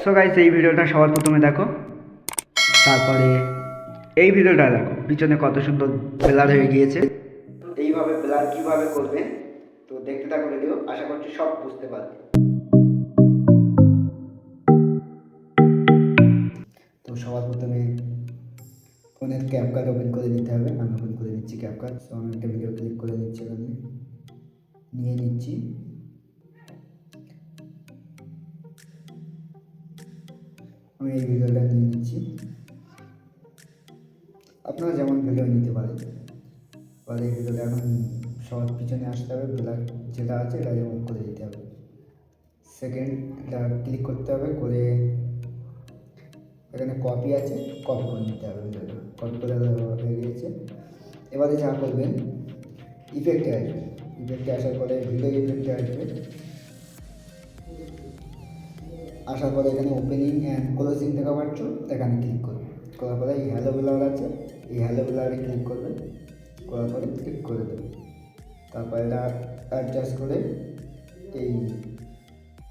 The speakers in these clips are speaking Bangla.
সো গাইস এই ভিডিওটা সবার প্রথমে দেখো, তারপরে এই ভিডিওটা দেখো, পিছনে কত সুন্দর ব্লার হয়ে গিয়েছে। এইভাবে ব্লার কিভাবে করবে তো দেখতে থাকো ভিডিও, আশা করছি সব বুঝতে পারবে। তো সবার প্রথমে ফোনের ক্যাপকাট ওপেন করে নিতে হবে। আমি ওপেন করে নিচ্ছি ক্যাপকাট। সো আমি একটা ভিডিও ক্লিক করে নিচ্ছি, এখানে নিয়ে নিচ্ছি। আমি এই ভিডিওটা নিয়ে নিচ্ছি, আপনারা যেমন ভিডিও নিতে পারেন। আর এই ভিডিওটা এখন সবার পিছনে আসতে হবে, ব্ল্যাক যেটা আছে এটা রিমুভ করে দিতে হবে। সেকেন্ড এটা ক্লিক করতে হবে, করে এখানে কপি আছে, কপি করে নিতে হবে। ভিডিওটা কপি করে হয়ে গিয়েছে। এবারে যা করবেন, ইফেক্টে আসবে। ইফেক্টে আসার পরে ভিডিও ইফেক্টে আসবে। আসার পরে এখানে ওপেনিং অ্যান্ড ক্লোজিং দেখা পাচ্ছ, এখানে ক্লিক করবে। করার পরে এই হ্যালো ব্লার আছে, এই হ্যালো ব্লারে ক্লিক করবে। করার পরে ক্লিক করে দেবে। তারপর এটা অ্যাডজাস্ট করে এই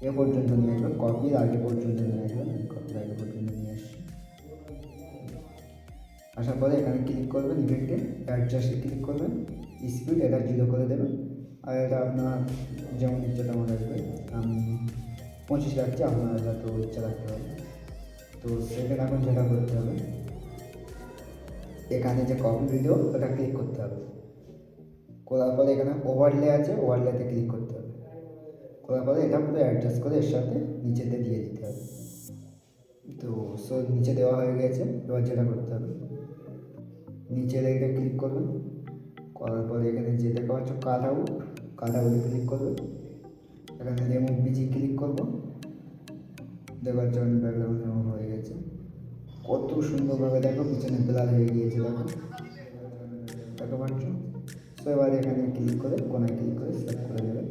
এ পর্যন্ত নিয়ে আসবেন, কপির আগে পর্যন্ত নিয়ে আসবেন। কপির আগে পর্যন্ত নিয়ে আসছি। আসার পরে এখানে ক্লিক করবেন, ইফেক্টে অ্যাডজাস্টে ক্লিক করবেন, স্পিড এটা 0 করে দেবেন। আর এটা আপনার যেমন ইচ্ছা তেমন রাখবে। আমি 25 রাখছি, আপনারা যত ইচ্ছা রাখতে হবে। তো সেকেন্ড এখন যেটা করতে হবে, এখানে যে কপি ভিডিও ওটা ক্লিক করতে হবে। করার পরে এখানে ওভারলে আছে, ওভারলেতে ক্লিক করতে হবে। করার পরে এটা পুরো অ্যাডজাস্ট করে এর সাথে নিচেতে দিয়ে দিতে হবে। তো সো নিচে দেওয়া হয়ে গেছে। এবার যেটা করতে হবে, নিচে রেখে ক্লিক করবেন। করার পরে এখানে যে দেখা পাচ্ছ কাট আউট, কাট আউটে ক্লিক করবে। এখানে রিমুভ বিজি ক্লিক করবো। দেখার জন্য ব্যাকগ্রাউন্ড রিমুভ হয়ে গেছে। কত সুন্দরভাবে দেখো পিছনে ব্লার হয়ে গিয়েছে, দেখো দেখো পাচ্ছ। সো এবার এখানে ক্লিক করে কোনায় ক্লিক করে সেভ করে দেবে।